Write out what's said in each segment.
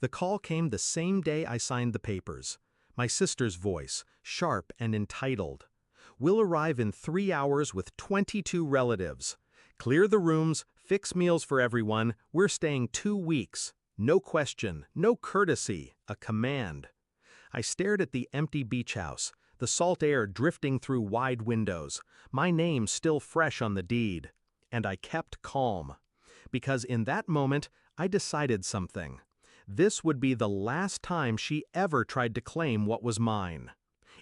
The call came the same day I signed the papers. My sister's voice, sharp and entitled. "We'll arrive in 3 hours with 22 relatives. Clear the rooms, fix meals for everyone, we're staying 2 weeks. No question, no courtesy, a command." I stared at the empty beach house, the salt air drifting through wide windows, my name still fresh on the deed. And I kept calm. Because in that moment, I decided something. This would be the last time she ever tried to claim what was mine.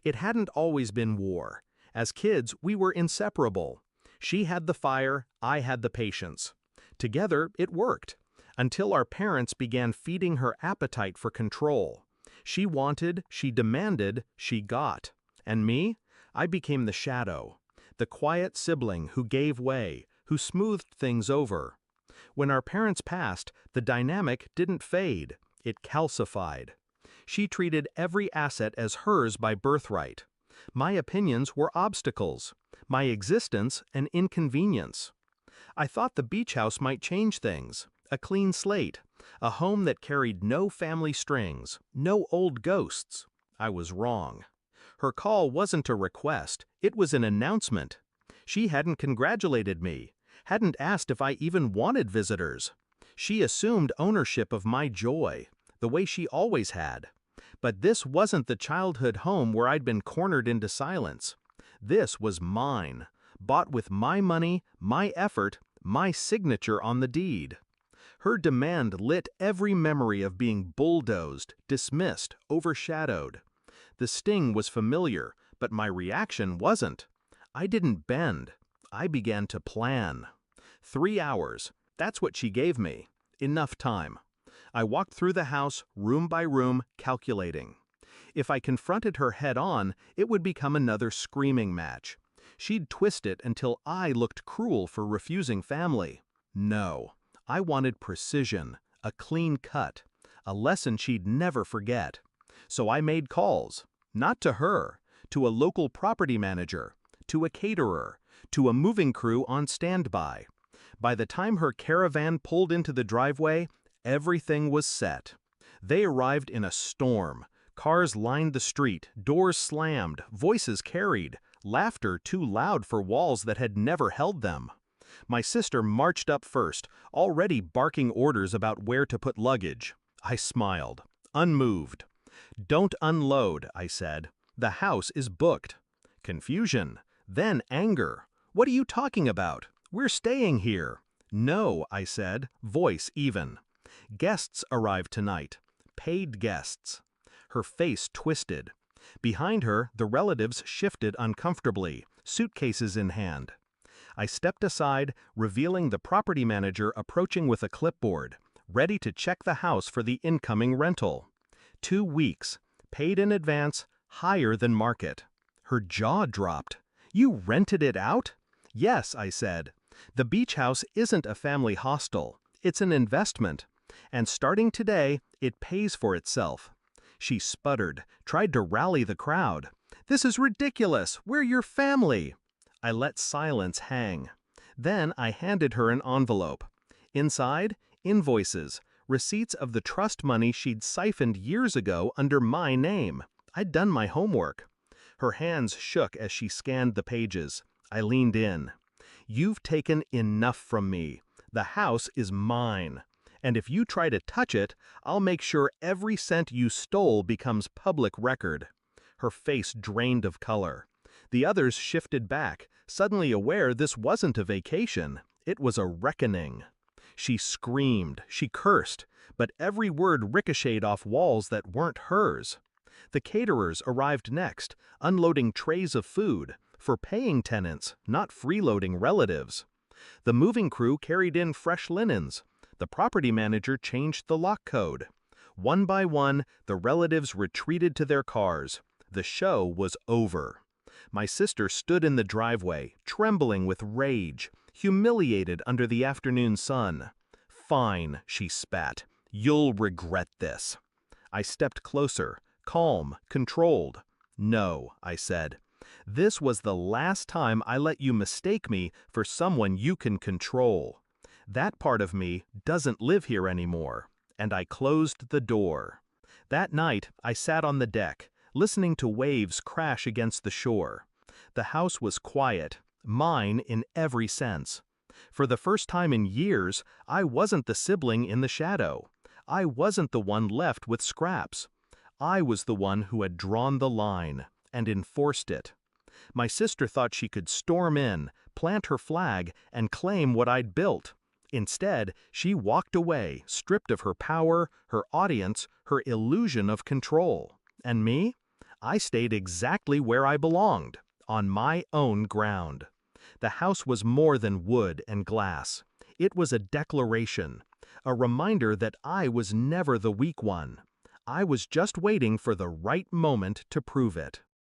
It hadn't always been war. As kids, we were inseparable. She had the fire, I had the patience. Together, it worked. Until our parents began feeding her appetite for control. She wanted, she demanded, she got. And me? I became the shadow. The quiet sibling who gave way, who smoothed things over. When our parents passed, the dynamic didn't fade, it calcified. She treated every asset as hers by birthright. My opinions were obstacles, my existence an inconvenience. I thought the beach house might change things, a clean slate, a home that carried no family strings, no old ghosts. I was wrong. Her call wasn't a request, it was an announcement. She hadn't congratulated me, hadn't asked if I even wanted visitors. She assumed ownership of my joy, the way she always had. But this wasn't the childhood home where I'd been cornered into silence. This was mine, bought with my money, my effort, my signature on the deed. Her demand lit every memory of being bulldozed, dismissed, overshadowed. The sting was familiar, but my reaction wasn't. I didn't bend. I began to plan. 3 hours, that's what she gave me. Enough time. I walked through the house, room by room, calculating. If I confronted her head-on, it would become another screaming match. She'd twist it until I looked cruel for refusing family. No, I wanted precision, a clean cut, a lesson she'd never forget. So I made calls, not to her, to a local property manager, to a caterer, to a moving crew on standby. By the time her caravan pulled into the driveway, everything was set. They arrived in a storm. Cars lined the street, doors slammed, voices carried, laughter too loud for walls that had never held them. My sister marched up first, already barking orders about where to put luggage. I smiled, unmoved. "Don't unload," I said. "The house is booked." Confusion, then anger. "What are you talking about? We're staying here." "No," I said, voice even. "Guests arrived tonight. Paid guests." Her face twisted. Behind her, the relatives shifted uncomfortably, suitcases in hand. I stepped aside, revealing the property manager approaching with a clipboard, ready to check the house for the incoming rental. 2 weeks, paid in advance, higher than market. Her jaw dropped. "You rented it out?" "Yes," I said. "The beach house isn't a family hostel. It's an investment. And starting today, it pays for itself." She sputtered, tried to rally the crowd. "This is ridiculous! We're your family!" I let silence hang. Then I handed her an envelope. Inside, invoices, receipts of the trust money she'd siphoned years ago under my name. I'd done my homework. Her hands shook as she scanned the pages. I leaned in. "You've taken enough from me. The house is mine. And if you try to touch it, I'll make sure every cent you stole becomes public record." Her face drained of color. The others shifted back, suddenly aware this wasn't a vacation. It was a reckoning. She screamed, she cursed, but every word ricocheted off walls that weren't hers. The caterers arrived next, unloading trays of food, for paying tenants, not freeloading relatives. The moving crew carried in fresh linens. The property manager changed the lock code. One by one, the relatives retreated to their cars. The show was over. My sister stood in the driveway, trembling with rage, humiliated under the afternoon sun. "Fine," she spat. "You'll regret this." I stepped closer, calm, controlled. "No," I said. "This was the last time I let you mistake me for someone you can control. That part of me doesn't live here anymore. and I closed the door. That night, I sat on the deck, listening to waves crash against the shore. The house was quiet, mine in every sense. For the first time in years, I wasn't the sibling in the shadow. I wasn't the one left with scraps. I was the one who had drawn the line and enforced it. My sister thought she could storm in, plant her flag, and claim what I'd built. Instead, she walked away, stripped of her power, her audience, her illusion of control. And me? I stayed exactly where I belonged, on my own ground. The house was more than wood and glass. It was a declaration, a reminder that I was never the weak one. I was just waiting for the right moment to prove it.